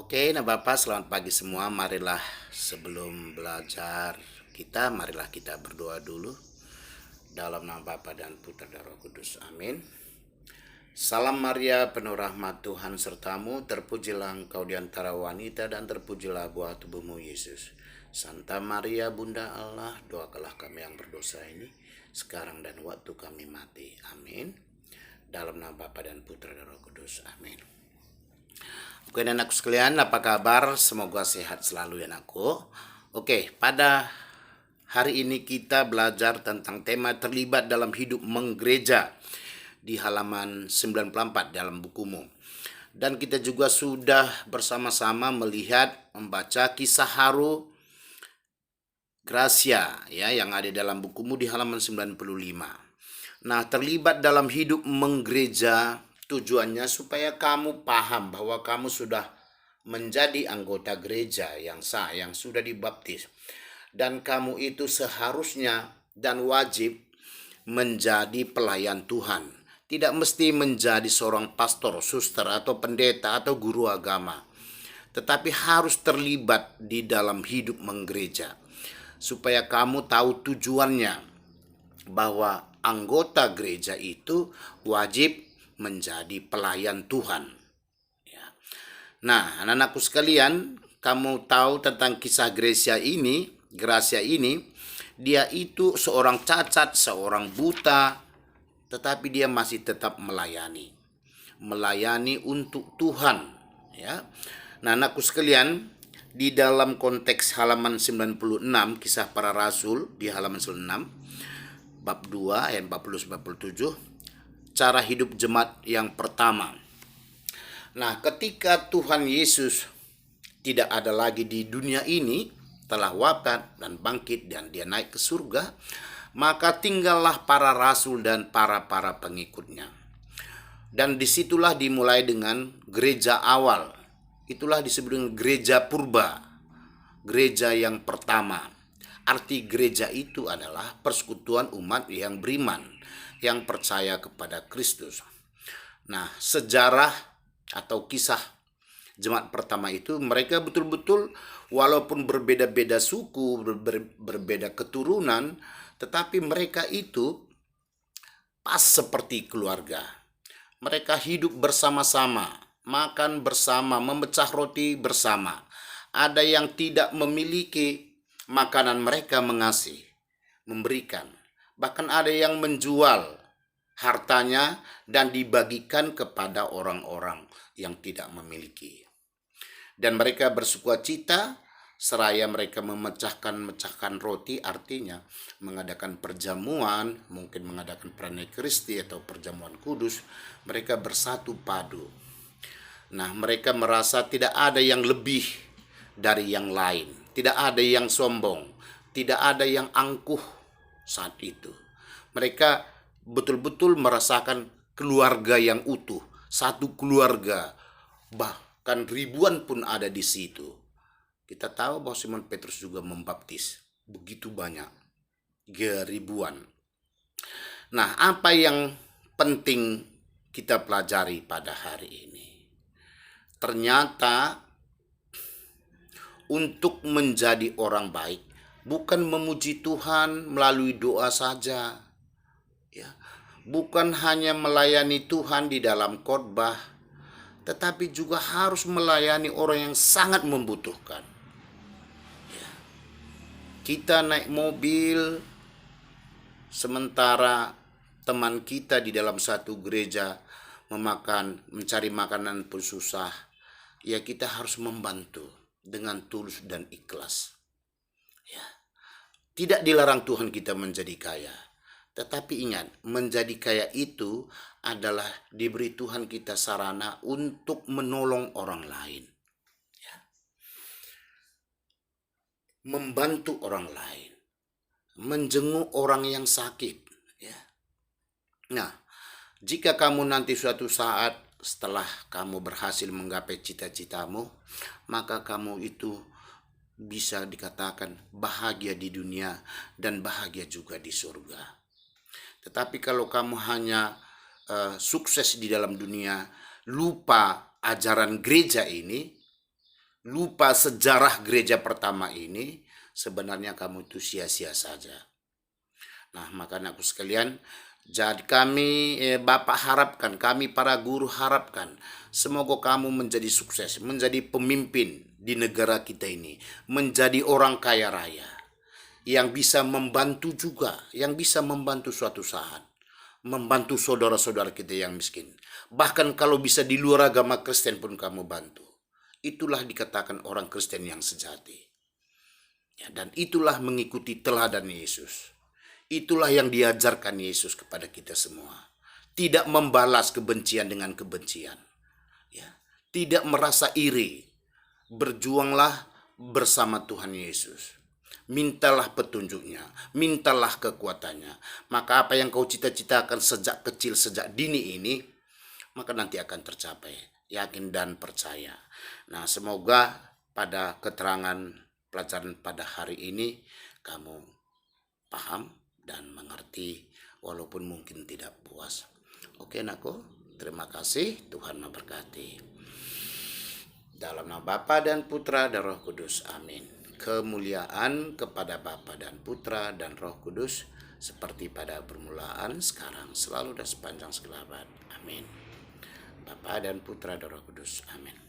Oke, nah Bapak, selamat pagi semua. Marilah sebelum belajar marilah kita berdoa dulu. Dalam nama Bapa dan Putra dan Roh Kudus. Amin. Salam Maria, penuh rahmat Tuhan sertamu. Terpujilah engkau di antara wanita dan terpujilah buah tubuhmu Yesus. Santa Maria, Bunda Allah, doakanlah kami yang berdosa ini, sekarang dan waktu kami mati. Amin. Dalam nama Bapa dan Putra dan Roh Kudus. Amin. Oke, anakku sekalian, apa kabar? Semoga sehat selalu ya anakku. Oke, pada hari ini kita belajar tentang tema terlibat dalam hidup menggereja di halaman 94 dalam bukumu. Dan kita juga sudah bersama-sama membaca kisah haru Gracia ya yang ada dalam bukumu di halaman 95. Nah, terlibat dalam hidup menggereja tujuannya supaya kamu paham bahwa kamu sudah menjadi anggota gereja yang sah, yang sudah dibaptis. Dan kamu itu seharusnya dan wajib menjadi pelayan Tuhan. Tidak mesti menjadi seorang pastor, suster, atau pendeta, atau guru agama. Tetapi harus terlibat di dalam hidup menggereja. Supaya kamu tahu tujuannya, bahwa anggota gereja itu wajib menjadi pelayan Tuhan. Ya. Nah, anak-anakku sekalian, kamu tahu tentang kisah Gracia ini. Dia itu seorang cacat, seorang buta, tetapi dia masih tetap melayani untuk Tuhan. Ya. Nah, anakku sekalian, di dalam konteks halaman 96 kisah para rasul di halaman 96 bab 2 ayat 40-47, cara hidup jemaat yang pertama. Nah, ketika Tuhan Yesus tidak ada lagi di dunia ini, telah wafat dan bangkit dan dia naik ke surga, maka tinggallah para rasul dan para pengikutnya. Dan disitulah dimulai dengan gereja awal. Itulah disebut dengan gereja purba, gereja yang pertama. Arti gereja itu adalah persekutuan umat yang beriman, yang percaya kepada Kristus. Nah, sejarah atau kisah jemaat pertama itu, mereka betul-betul walaupun berbeda-beda suku, berbeda keturunan, tetapi mereka itu pas seperti keluarga. Mereka hidup bersama-sama, makan bersama, memecah roti bersama. Ada yang tidak memiliki makanan, mereka mengasihi, memberikan. Bahkan ada yang menjual hartanya dan dibagikan kepada orang-orang yang tidak memiliki. Dan mereka bersukacita seraya mereka memecahkan roti, artinya mengadakan perjamuan, mungkin mengadakan perayaan Kristi atau perjamuan kudus. Mereka bersatu padu. Nah, mereka merasa tidak ada yang lebih dari yang lain. Tidak ada yang sombong. Tidak ada yang angkuh saat itu. Mereka betul-betul merasakan keluarga yang utuh. Satu keluarga. Bahkan ribuan pun ada di situ. Kita tahu bahwa Simon Petrus juga membaptis. Begitu banyak. Ribuan. Nah, apa yang penting kita pelajari pada hari ini? Ternyata untuk menjadi orang baik bukan memuji Tuhan melalui doa saja, ya, bukan hanya melayani Tuhan di dalam khotbah, tetapi juga harus melayani orang yang sangat membutuhkan. Ya. Kita naik mobil, sementara teman kita di dalam satu gereja mencari makanan pun susah, ya kita harus membantu dengan tulus dan ikhlas. Ya. Tidak dilarang Tuhan kita menjadi kaya. Tetapi ingat, menjadi kaya itu adalah diberi Tuhan kita sarana untuk menolong orang lain. Ya. Membantu orang lain. Menjenguk orang yang sakit. Ya. Nah, jika kamu nanti suatu saat setelah kamu berhasil menggapai cita-citamu, maka kamu itu bisa dikatakan bahagia di dunia dan bahagia juga di surga. Tetapi kalau kamu hanya sukses di dalam dunia, lupa ajaran gereja ini, lupa sejarah gereja pertama ini, sebenarnya kamu itu sia-sia saja. Nah, maka anakku sekalian, jadi kami Bapak harapkan, kami para guru harapkan, semoga kamu menjadi sukses, menjadi pemimpin di negara kita ini, menjadi orang kaya raya, yang bisa membantu juga, yang bisa membantu suatu saat, membantu saudara-saudara kita yang miskin. Bahkan kalau bisa di luar agama Kristen pun kamu bantu. Itulah dikatakan orang Kristen yang sejati. Ya, dan itulah mengikuti teladan Yesus. Itulah yang diajarkan Yesus kepada kita semua. Tidak membalas kebencian dengan kebencian. Ya. Tidak merasa iri. Berjuanglah bersama Tuhan Yesus. Mintalah petunjuknya, mintalah kekuatannya. Maka apa yang kau cita-citakan sejak kecil, sejak dini ini, maka nanti akan tercapai. Yakin dan percaya. Nah, semoga pada keterangan pelajaran pada hari ini kamu paham dan mengerti walaupun mungkin tidak puas. Oke anakku, terima kasih. Tuhan memberkati. Dalam nama Bapa dan Putra dan Roh Kudus. Amin. Kemuliaan kepada Bapa dan Putra dan Roh Kudus seperti pada permulaan, sekarang, selalu dan sepanjang segala abad. Amin. Bapa dan Putra dan Roh Kudus. Amin.